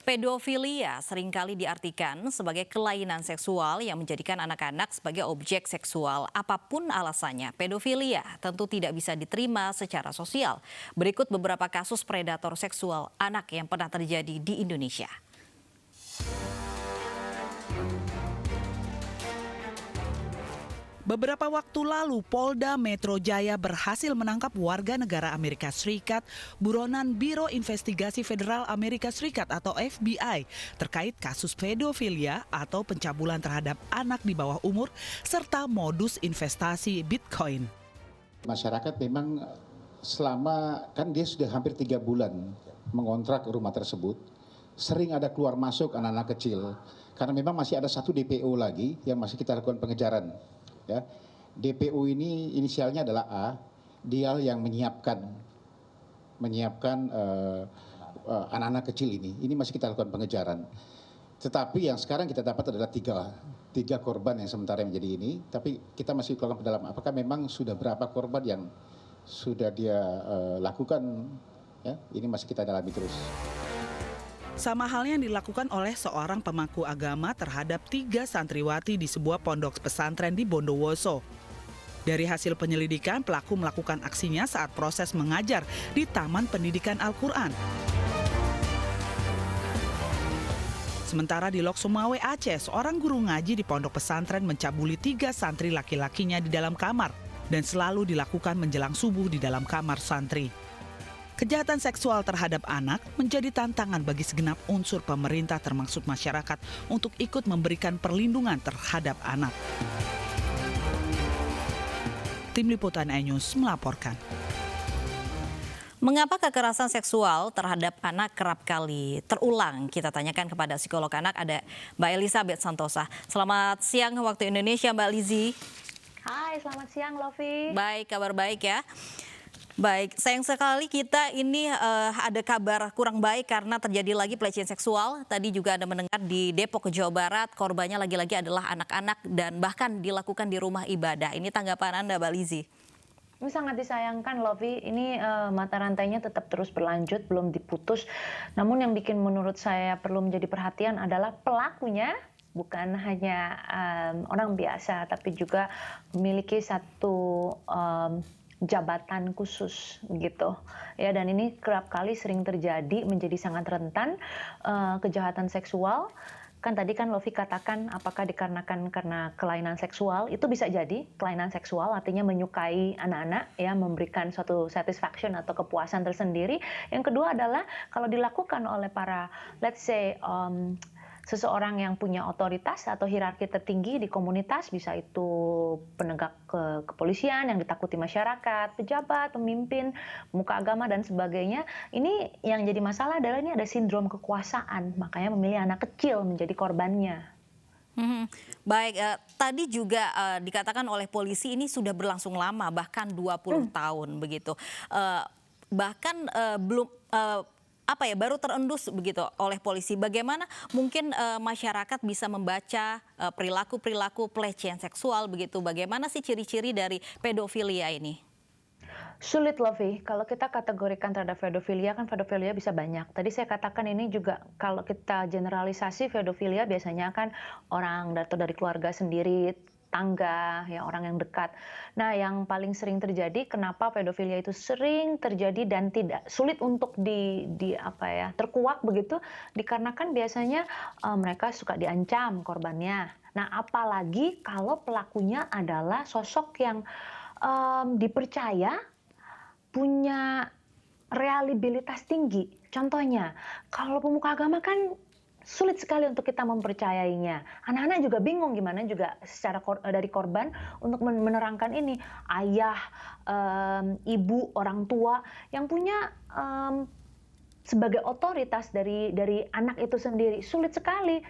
Pedofilia seringkali diartikan sebagai kelainan seksual yang menjadikan anak-anak sebagai objek seksual. Apapun alasannya, pedofilia tentu tidak bisa diterima secara sosial. Berikut beberapa kasus predator seksual anak yang pernah terjadi di Indonesia. Beberapa waktu lalu, Polda Metro Jaya berhasil menangkap warga negara Amerika Serikat buronan Biro Investigasi Federal Amerika Serikat atau FBI terkait kasus pedofilia atau pencabulan terhadap anak di bawah umur serta modus investasi Bitcoin. Masyarakat memang selama, kan dia sudah hampir 3 bulan mengontrak rumah tersebut, sering ada keluar masuk anak-anak kecil, karena memang masih ada satu DPO lagi yang masih kita lakukan pengejaran. Ya, DPO ini inisialnya adalah A, dia yang menyiapkan anak-anak kecil ini masih kita lakukan pengejaran. Tetapi yang sekarang kita dapat adalah tiga korban yang sementara menjadi ini, tapi kita masih lakukan dalam apakah memang sudah berapa korban yang sudah dia lakukan, ya, ini masih kita dalami terus. Sama halnya yang dilakukan oleh seorang pemangku agama terhadap 3 santriwati di sebuah pondok pesantren di Bondowoso. Dari hasil penyelidikan, pelaku melakukan aksinya saat proses mengajar di Taman Pendidikan Al-Quran. Sementara di Lok Sumawe, Aceh, seorang guru ngaji di pondok pesantren mencabuli 3 santri laki-lakinya di dalam kamar dan selalu dilakukan menjelang subuh di dalam kamar santri. Kejahatan seksual terhadap anak menjadi tantangan bagi segenap unsur pemerintah termasuk masyarakat untuk ikut memberikan perlindungan terhadap anak. Tim Liputan iNews melaporkan. Mengapa kekerasan seksual terhadap anak kerap kali terulang? Kita tanyakan kepada psikolog anak, ada Mbak Elizabeth Santosa. Selamat siang waktu Indonesia, Mbak Lizi. Hai, selamat siang, Lovi. Baik, kabar baik ya. Baik, sayang sekali kita ini ada kabar kurang baik karena terjadi lagi pelecehan seksual. Tadi juga Anda mendengar di Depok, Jawa Barat, korbannya lagi-lagi adalah anak-anak dan bahkan dilakukan di rumah ibadah. Ini tanggapan Anda, Mbak Lizi? Ini sangat disayangkan, Lovi. Ini mata rantainya tetap terus berlanjut, belum diputus. Namun yang bikin menurut saya perlu menjadi perhatian adalah pelakunya bukan hanya orang biasa, tapi juga memiliki satu jabatan khusus gitu ya, dan ini kerap kali sering terjadi, menjadi sangat rentan kejahatan seksual. Kan tadi kan Lovi katakan apakah dikarenakan karena kelainan seksual, itu bisa jadi kelainan seksual artinya menyukai anak-anak ya, memberikan suatu satisfaction atau kepuasan tersendiri. Yang kedua adalah kalau dilakukan oleh para let's say seseorang yang punya otoritas atau hierarki tertinggi di komunitas, bisa itu penegak kepolisian yang ditakuti masyarakat, pejabat, pemimpin, pemuka agama, dan sebagainya. Ini yang jadi masalah adalah ini ada sindrom kekuasaan, makanya memilih anak kecil menjadi korbannya. Baik, tadi juga dikatakan oleh polisi ini sudah berlangsung lama, bahkan 20 tahun begitu. Bahkan belum baru terendus begitu oleh polisi. Bagaimana mungkin masyarakat bisa membaca perilaku-perilaku pelecehan seksual begitu? Bagaimana sih ciri-ciri dari pedofilia ini? Sulit, Lovi. Kalau kita kategorikan terhadap pedofilia, kan pedofilia bisa banyak. Tadi saya katakan ini juga kalau kita generalisasi pedofilia biasanya kan orang atau dari keluarga sendiri, tangga, ya orang yang dekat. Nah, yang paling sering terjadi, kenapa pedofilia itu sering terjadi dan tidak sulit untuk terkuak begitu, dikarenakan biasanya mereka suka diancam korbannya. Nah, apalagi kalau pelakunya adalah sosok yang dipercaya punya reliabilitas tinggi. Contohnya, kalau pemuka agama kan sulit sekali untuk kita mempercayainya. Anak-anak juga bingung gimana juga secara dari korban untuk menerangkan ini. Ayah, ibu, orang tua yang punya sebagai otoritas dari anak itu sendiri, sulit sekali.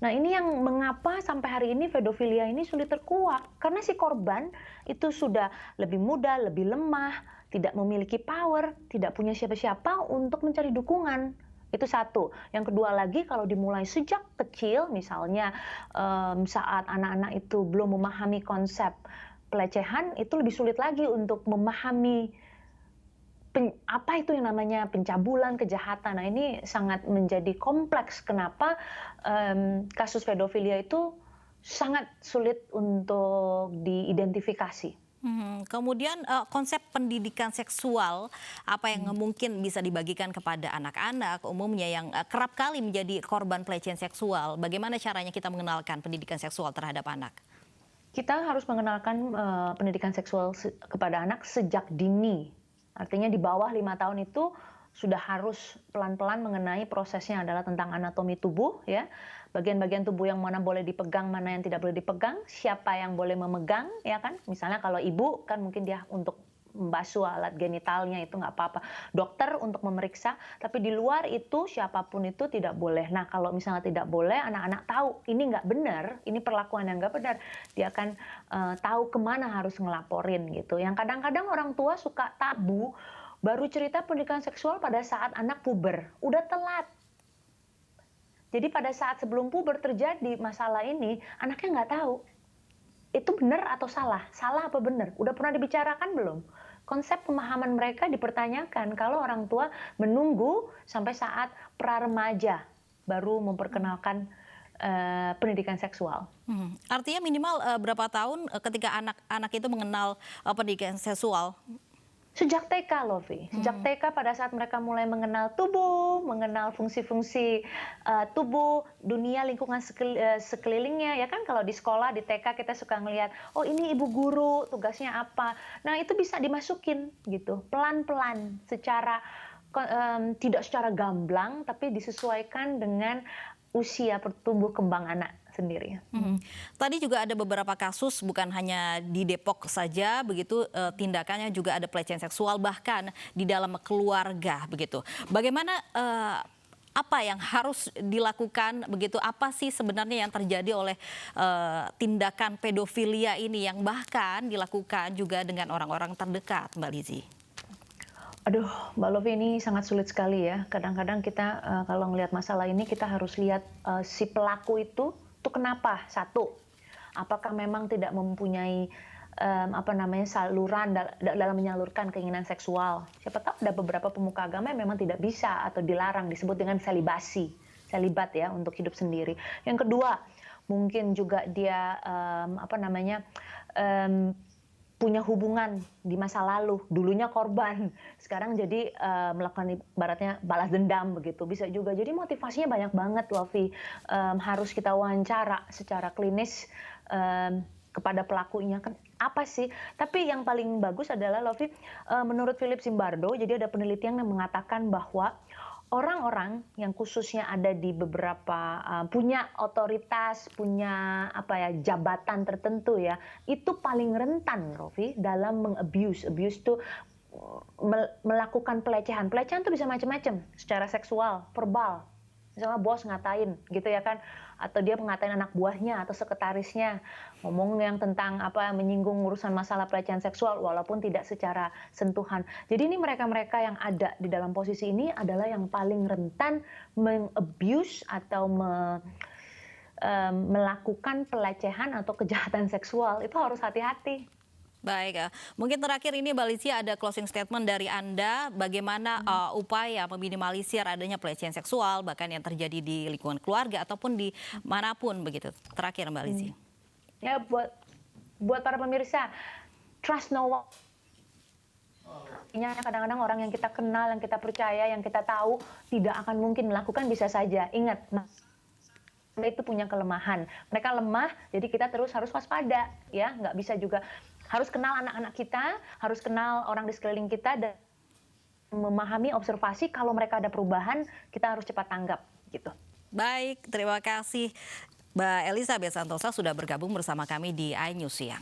Nah, ini yang mengapa sampai hari ini pedofilia ini sulit terkuak. Karena si korban itu sudah lebih muda, lebih lemah, tidak memiliki power, tidak punya siapa-siapa untuk mencari dukungan. Itu satu. Yang kedua lagi, kalau dimulai sejak kecil, misalnya saat anak-anak itu belum memahami konsep pelecehan, itu lebih sulit lagi untuk memahami apa itu yang namanya pencabulan, kejahatan. Nah, ini sangat menjadi kompleks. Kenapa kasus pedofilia itu sangat sulit untuk diidentifikasi. Kemudian konsep pendidikan seksual apa yang mungkin bisa dibagikan kepada anak-anak umumnya yang kerap kali menjadi korban pelecehan seksual. Bagaimana caranya kita mengenalkan pendidikan seksual terhadap anak? Kita harus mengenalkan pendidikan seksual kepada anak sejak dini. Artinya di bawah 5 tahun itu sudah harus pelan-pelan mengenai prosesnya adalah tentang anatomi tubuh, ya. Bagian-bagian tubuh yang mana boleh dipegang, mana yang tidak boleh dipegang, siapa yang boleh memegang, ya kan. Misalnya kalau ibu kan mungkin dia untuk membasuh alat genitalnya itu nggak apa-apa. Dokter untuk memeriksa, tapi di luar itu siapapun itu tidak boleh. Nah, kalau misalnya tidak boleh, anak-anak tahu ini nggak benar, ini perlakuan yang nggak benar, dia akan tahu kemana harus ngelaporin gitu. Yang kadang-kadang orang tua suka tabu, baru cerita pendidikan seksual pada saat anak puber, udah telat. Jadi pada saat sebelum puber terjadi masalah ini, anaknya nggak tahu. Itu benar atau salah? Salah apa benar? Udah pernah dibicarakan belum? Konsep pemahaman mereka dipertanyakan kalau orang tua menunggu sampai saat pra-remaja baru memperkenalkan pendidikan seksual. Artinya minimal berapa tahun ketika anak-anak itu mengenal pendidikan seksual? Sejak TK, Lovi. Sejak TK pada saat mereka mulai mengenal tubuh, mengenal fungsi-fungsi tubuh, dunia, lingkungan sekelilingnya. Ya kan kalau di sekolah, di TK kita suka ngelihat, oh ini ibu guru, tugasnya apa. Nah itu bisa dimasukin gitu, pelan-pelan, secara tidak secara gamblang, tapi disesuaikan dengan usia pertumbuh kembang anak sendiri. Tadi juga ada beberapa kasus bukan hanya di Depok saja begitu tindakannya juga ada pelecehan seksual bahkan di dalam keluarga begitu. Bagaimana apa yang harus dilakukan begitu? Apa sih sebenarnya yang terjadi oleh tindakan pedofilia ini yang bahkan dilakukan juga dengan orang-orang terdekat, Mbak Lizzy? Aduh, Mbak Lovi, ini sangat sulit sekali ya. Kadang-kadang kita kalau ngelihat masalah ini kita harus lihat si pelaku itu kenapa? Satu, apakah memang tidak mempunyai saluran dalam menyalurkan keinginan seksual? Siapa tahu ada beberapa pemuka agama yang memang tidak bisa atau dilarang, disebut dengan selibat ya untuk hidup sendiri. Yang kedua, mungkin juga dia punya hubungan di masa lalu, dulunya korban, sekarang jadi melakukan ibaratnya balas dendam begitu, bisa juga. Jadi motivasinya banyak banget, Lovi. Harus kita wawancara secara klinis kepada pelakunya, kan apa sih? Tapi yang paling bagus adalah, Lovi, menurut Philip Zimbardo, jadi ada penelitian yang mengatakan bahwa orang-orang yang khususnya ada di beberapa punya otoritas, punya jabatan tertentu ya, itu paling rentan, Rofi, dalam mengabuse. Abuse itu melakukan pelecehan. Pelecehan itu bisa macam-macam, secara seksual, verbal. Misalnya bos ngatain gitu ya kan, atau dia ngatain anak buahnya atau sekretarisnya, ngomong yang tentang menyinggung urusan masalah pelecehan seksual walaupun tidak secara sentuhan. Jadi ini mereka-mereka yang ada di dalam posisi ini adalah yang paling rentan mengabuse atau melakukan pelecehan atau kejahatan seksual. Itu harus hati-hati. Baik, mungkin terakhir ini Mbak Lizzy ada closing statement dari Anda bagaimana upaya meminimalisir adanya pelecehan seksual bahkan yang terjadi di lingkungan keluarga ataupun di manapun begitu. Terakhir Mbak Lizzy. Ya buat para pemirsa, trust no one. Kadang-kadang orang yang kita kenal, yang kita percaya, yang kita tahu tidak akan mungkin melakukan, bisa saja. Ingat, mereka itu punya kelemahan. Mereka lemah, jadi kita terus harus waspada, ya. Nggak bisa juga. Harus kenal anak-anak kita, harus kenal orang di sekeliling kita, dan memahami observasi kalau mereka ada perubahan, kita harus cepat tanggap, gitu. Baik, terima kasih Mbak Elizabeth Santosa sudah bergabung bersama kami di iNews Siang.